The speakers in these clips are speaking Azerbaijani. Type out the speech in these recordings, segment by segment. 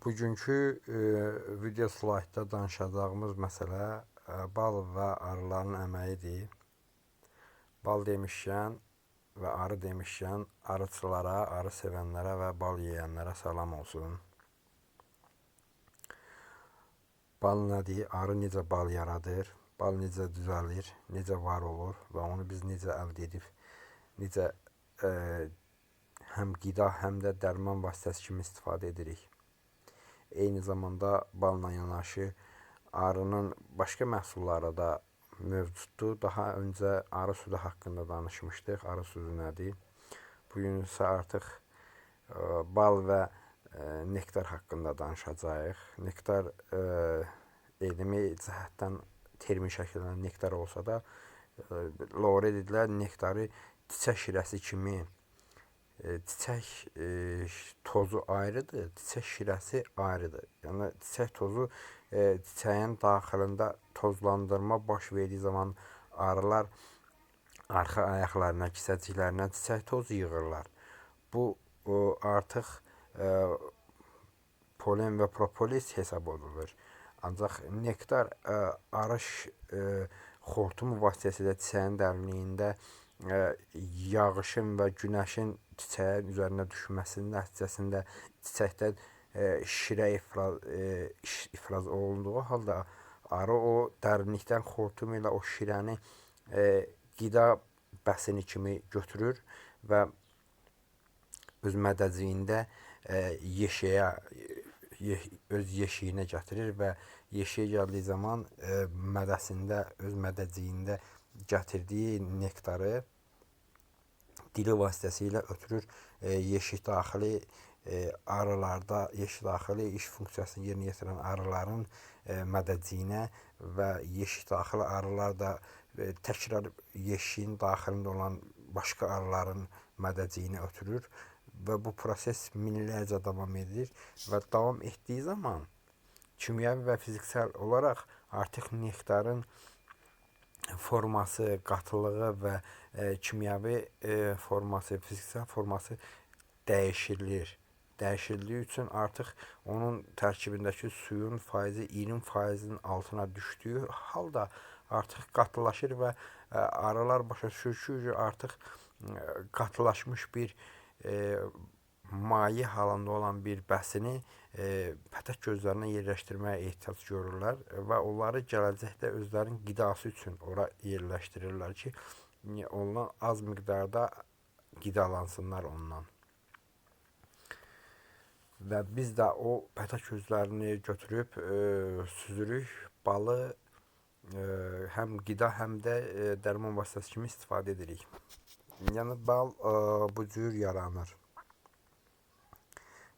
Bugünkü video slaytda danışacağımız məsələ bal və arıların əməyidir. Bal demişkən və arı demişkən arıçılara, arı sevənlərə və bal yeyənlərə salam olsun. Bal nədir? Arı necə bal yaradır? Bal necə düzəlir? Necə var olur? Və onu biz necə əldə edib, necə həm qida, həm də dərman vasitəsi kimi istifadə edirik. Eyni zamanda balla yanaşı arının başqa məhsulları da mövcuddur. Daha öncə arı südü haqqında danışmışdıq. Arı südü nədir? Bugün isə artıq bal və nektar haqqında danışacağıq. Nektar elmi cəhətdən termin şəklində nektar olsa da, Lore dedilər, nektarı çiçək şirəsi kimi, çiçək tozu ayrıdır, çiçək şirəsi ayrıdır. Yəni çiçək tozu çiçəyin daxilində tozlandırma baş verdiyi zaman arılar arxa ayaqlarına, kisəciklərinə çiçək tozu yığırlar. Bu artıq polen və propolis hesab olunur. Ancaq nektar arı xortumu vasitəsilə çiçəyin dərinliyində yağışın və günəşin çiçəyin üzərinə düşməsinin nəticəsində çiçəkdən şirə ifraz olunduğu halda arı o dərinlikdən xortumu ilə o şirəni qida bəsini kimi götürür və öz mədəciyində öz yeşiyinə gətirir və yeşiyə gəldiyi zaman mədəsində, öz mədəciyində gətirdiyi nektarı dili vasitəsilə ötürür yeşik daxili arılarda, yeşik daxili iş funksiyasını yerinə yetirən arıların mədəciyinə və yeşik daxili arılar da təkrar yeşiyin daxilində olan başqa arıların mədəciyinə ötürür və bu proses minlərcə davam edir və davam etdiyi zaman kimyəvi və fiziksel olaraq artıq nektarın forması, qatılığı və kimyəvi forması, fiziksel forması dəyişilir. Dəyişildiyi üçün artıq onun tərkibindəki suyun faizi 20%-in altına düşdüyü halda artıq qatılaşır və arılar başa düşür ki, artıq qatılaşmış bir maye halında olan bir bəsini pətək gözlərinə yerləşdirməyə ehtiyac görürlər və onları gələcəkdə özlərinin qidası üçün ora yerləşdirirlər ki, ondan az miqdarda qidalansınlar ondan. Və biz də o pətək gözlərini götürüb süzürük, balı həm qida, həm də dərman vasitəsi kimi istifadə edirik. Yəni bal bu cür yaranır.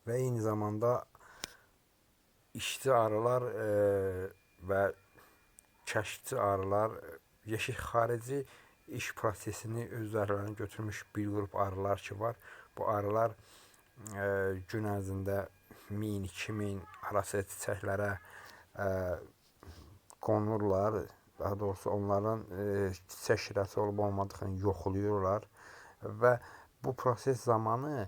Və eyni zamanda işçi arılar və kəşfçi arılar yeşik xarici iş prosesini özlərinə götürmüş bir qrup arılar ki var. Bu arılar gün ərzində 1000-2000 arası çiçəklərə qonurlar. Daha doğrusu onların çiçək şirəsi olub olmadığını yoxlayırlar və bu proses zamanı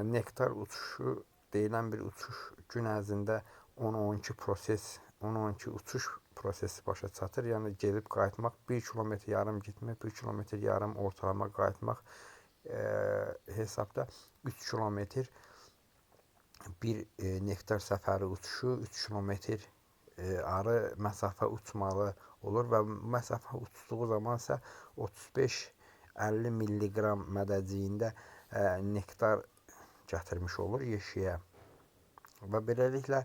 nektar uçuşu deyilən bir uçuş gün ərzində 10-12 uçuş prosesi başa çatır. Yəni gedib qayıtmaq 1 kilometr yarım getmək, 1 kilometr yarım ortalama qayıtmaq hesabda 3 kilometr bir nektar səfəri uçuşu, 3 kilometr arı məsafə uçmalı olur və məsafə uçduğu zaman isə 35-50 milliqram mədəciyində nektar gətirmiş olur yeşiyə. Və beləliklə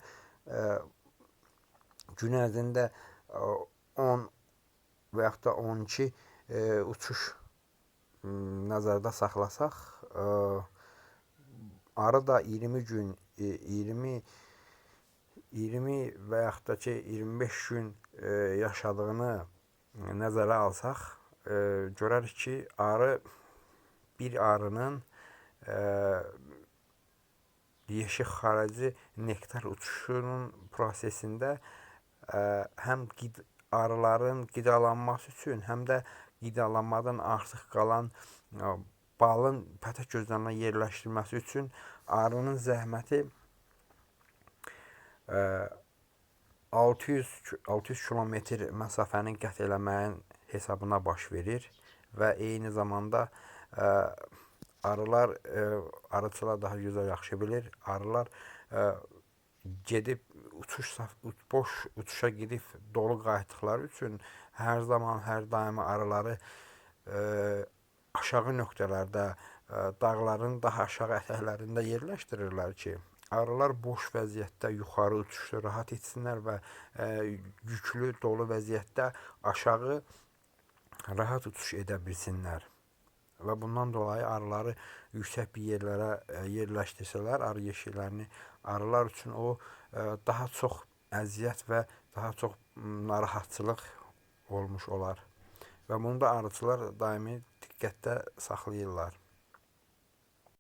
gün ərzində 10 və yaxud da 12 uçuş nəzərdə saxlasaq, arı da 20 gün, 20 və yaxud da ki 25 gün yaşadığını nəzərə alsaq, görərik ki, bir arının yeşik xarici nektar uçuşunun prosesində həm arıların qidalanması üçün, həm də qidalanmadan artıq qalan balın pətək gözlərinə yerləşdirilməsi üçün arının zəhməti 600 kilometr məsafəni qət eləməyin hesabına baş verir və eyni zamanda arılar, arıçılar daha gözəl yaxşı bilir. Arılar gedib boş uçuşa gedib dolu qayıtdıqları üçün hər zaman, hər daim arıları aşağı nöqtələrdə, dağların daha aşağı ətəklərində yerləşdirirlər ki, arılar boş vəziyyətdə yuxarı uçuşu rahat etsinlər və yüklü, dolu vəziyyətdə aşağı rahat uçuş edə bilsinlər. Və bundan dolayı arıları yüksək bir yerlərə yerləşdirsələr, arı yeşiklərini, arılar üçün o daha çox əziyyət və daha çox narahatçılıq olmuş olar. Və bunu da arıçılar daimi diqqətdə saxlayırlar.